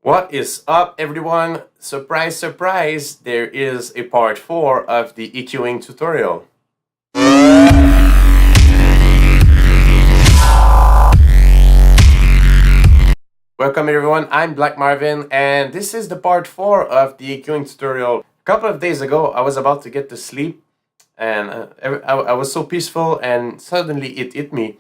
What is up, everyone? Surprise, surprise, there is a part 4 of the EQing tutorial. Welcome everyone, I'm Black Marvin, and this is the part 4 of the EQing tutorial. A couple of days ago, I was about to get to sleep, and I was so peaceful, and suddenly it hit me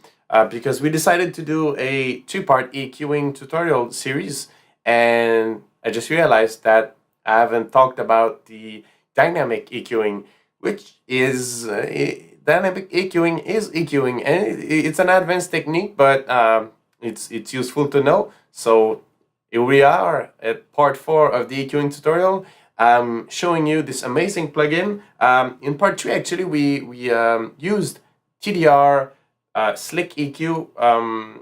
because we decided to do a two-part EQing tutorial series, and I just realized that I haven't talked about the dynamic EQing, which is dynamic EQing is EQing, and it's an advanced technique, but it's useful to know. So here we are at part 4 of the EQing tutorial. I'm showing you this amazing plugin. In part 3, actually, we used TDR Slick EQ,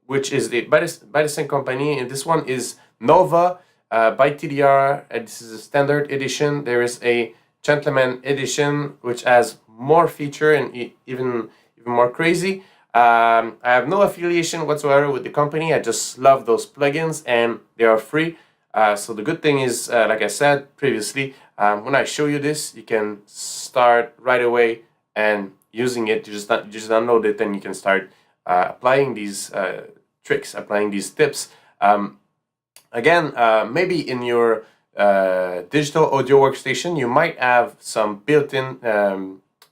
which is by the same company, and this one is Nova by TDR. This is a standard edition. There is a gentleman edition which has more feature and even more crazy. I have no affiliation whatsoever with the company. I just love those plugins and they are free. So the good thing is, like I said previously, when I show you this, you can start right away and using it. You just download it and you can start applying these tricks, applying these tips. Again, maybe in your digital audio workstation, you might have some built-in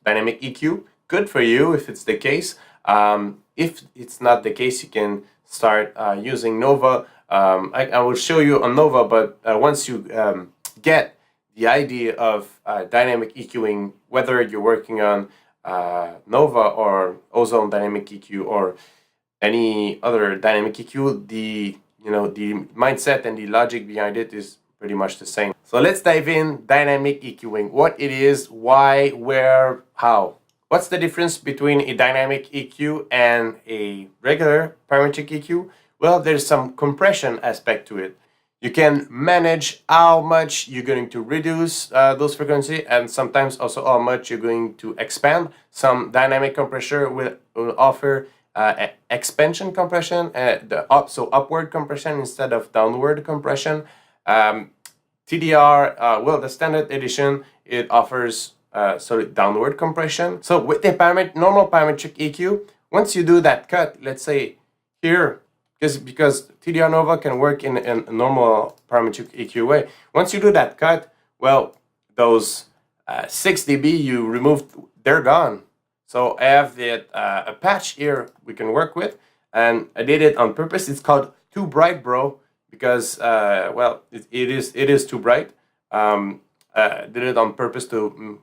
dynamic EQ. Good for you if it's the case. If it's not the case, you can start using Nova. I will show you on Nova, but once you get the idea of dynamic EQing, whether you're working on Nova or Ozone Dynamic EQ or any other dynamic EQ, the mindset and the logic behind it is pretty much the same. So let's dive in. Dynamic EQing, what it is, why, where, how. What's the difference between a dynamic EQ and a regular parametric EQ? Well, there's some compression aspect to it. You can manage how much you're going to reduce those frequencies, and sometimes also how much you're going to expand. Some dynamic compressor will offer expansion compression, so upward compression instead of downward compression. TDR, well, the standard edition, it offers downward compression. So with the normal parametric EQ, once you do that cut, let's say here, because TDR Nova can work in a normal parametric EQ way. Once you do that cut, well, those 6 dB you removed, they're gone. So I have a patch here we can work with, and I did it on purpose. It's called Too Bright Bro, because well, it is too bright. Did it on purpose to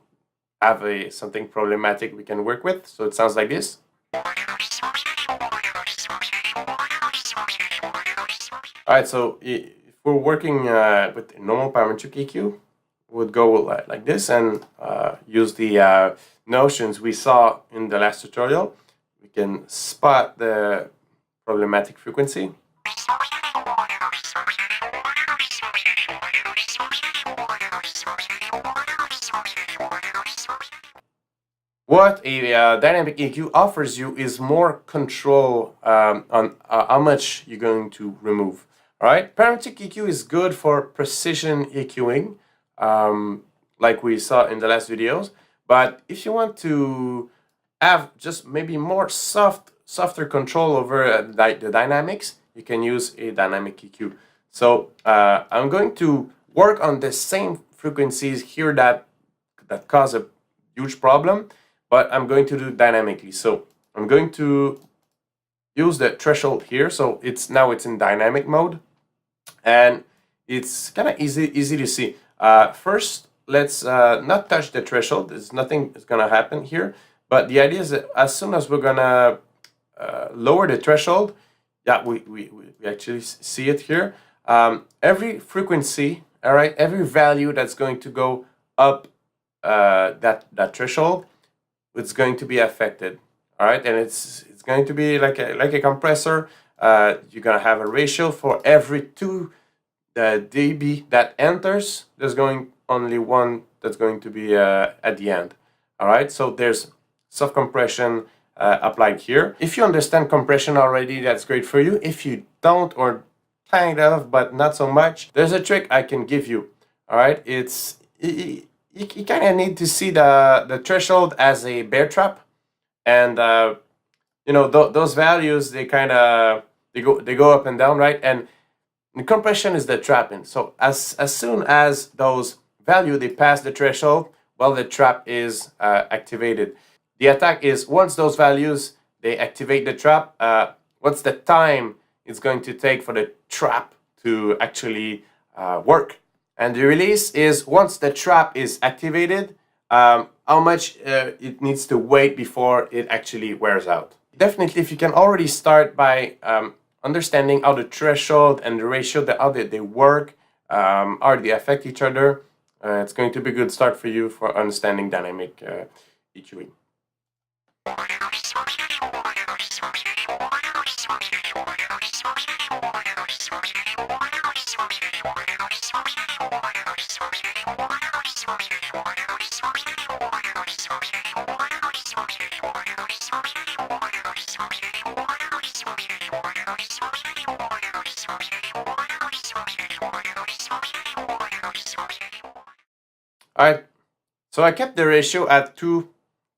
have something problematic we can work with. So it sounds like this. Alright, so if we're working with normal parametric EQ, we'd go like this and use the notions we saw in the last tutorial. We can spot the problematic frequency. What a dynamic EQ offers you is more control on how much you're going to remove. All right, parametric EQ is good for precision EQing, like we saw in the last videos. But if you want to have just maybe more softer control over the dynamics, you can use a dynamic EQ. So I'm going to work on the same frequencies here that cause a huge problem, but I'm going to do it dynamically. So I'm going to use the threshold here. So now it's in dynamic mode, and it's kind of easy to see. First, let's not touch the threshold. There's nothing is gonna happen here. But the idea is that as soon as we're gonna lower the threshold, yeah, we actually see it here. Every frequency, all right, every value that's going to go up that threshold, it's going to be affected. All right, and it's going to be like a compressor. You're gonna have a ratio for every 2 dB that enters. There's only one that's going to be at the end. All right, so there's soft compression applied here. If you understand compression already, that's great for you. If you don't or kind of, but not so much. There's a trick I can give you. All right, you kind of need to see the threshold as a bear trap, and you know those values they kind of they go up and down, right? And the compression is the trapping. So as soon as those value they pass the threshold, well, the trap is activated. The attack is once those values they activate the trap. What's the time it's going to take for the trap to actually work? And the release is once the trap is activated, how much it needs to wait before it actually wears out. Definitely, if you can already start by understanding how the threshold and the ratio, how they work, how they affect each other, it's going to be a good start for you for understanding dynamic EQing. Alright, so I kept the ratio at 2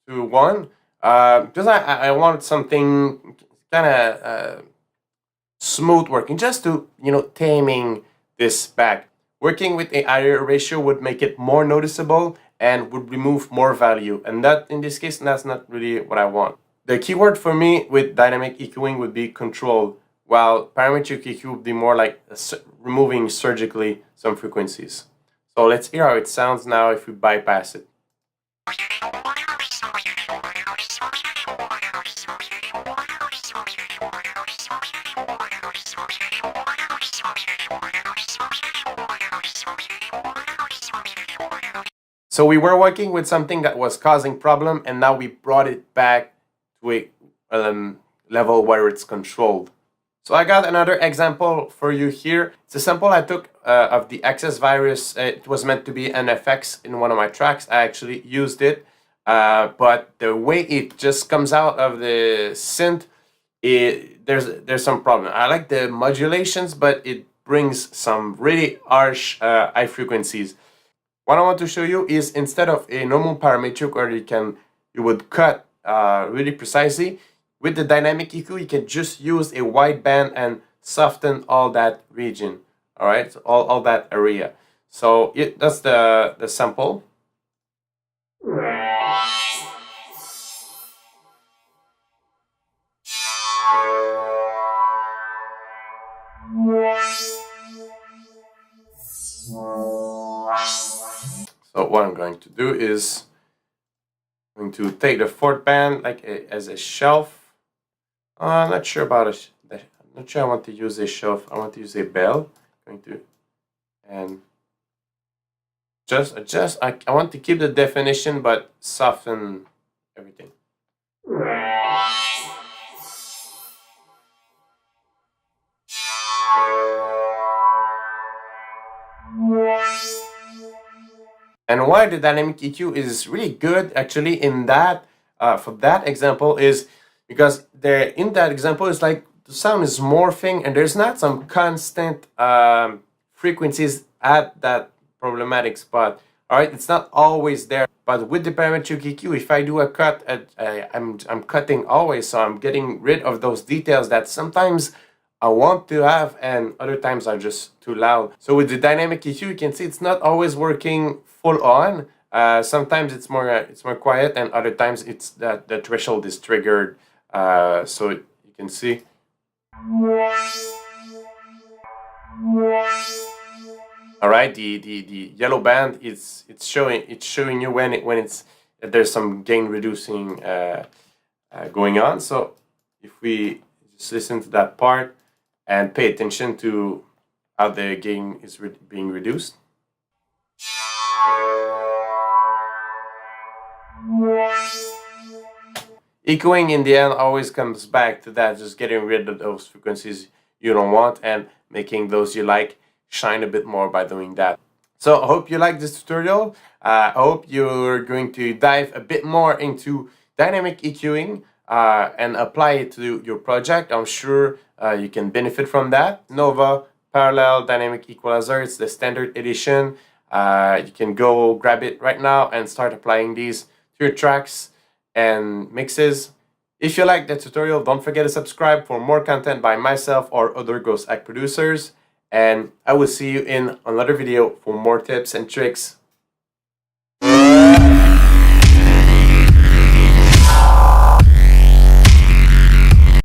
to 1 because I wanted something kind of smooth working, just to, you know, taming this back. Working with a higher ratio would make it more noticeable and would remove more value, and that in this case that's not really what I want. The keyword for me with dynamic EQing would be control, while parametric EQ would be more like removing surgically some frequencies. So let's hear how it sounds now if we bypass it. So we were working with something that was causing problem, and now we brought it back to a level where it's controlled. So I got another example for you here. It's a sample I took of the access virus. It was meant to be an FX in one of my tracks. I actually used it, but the way it just comes out of the synth, there's some problem. I like the modulations, but it brings some really harsh high frequencies. What I want to show you is instead of a normal parametric where you would cut really precisely, with the dynamic EQ you can just use a wide band and soften all that region. All right, so all that area. So that's the sample. So what I'm going to do is I'm going to take the fourth band like as a shelf. I'm not sure about I'm not sure I want to use a shelf. I want to use a bell. I'm going to and just adjust. I want to keep the definition but soften everything. And why the dynamic EQ is really good actually in that for that example is because in that example it's like the sound is morphing and there's not some constant frequencies at that problematic spot. All right, it's not always there. But with the parametric EQ, if I do a cut, I'm cutting always, so I'm getting rid of those details that sometimes I want to have and other times are just too loud. So with the dynamic EQ, you can see it's not always working full on. Sometimes it's more quiet, and other times it's that the threshold is triggered. So you can see. All right, the yellow band it's showing you when there's some gain reducing going on. So if we just listen to that part and pay attention to how the gain is being reduced. EQing in the end always comes back to that, just getting rid of those frequencies you don't want and making those you like shine a bit more by doing that. So I hope you like this tutorial. I hope you're going to dive a bit more into dynamic EQing and apply it to your project. I'm sure you can benefit from that. Nova parallel dynamic equalizer. It's the standard edition. You can go grab it right now and start applying these to your tracks and mixes. If you like the tutorial, don't forget to subscribe for more content by myself or other Ghost Act producers. And I will see you in another video for more tips and tricks.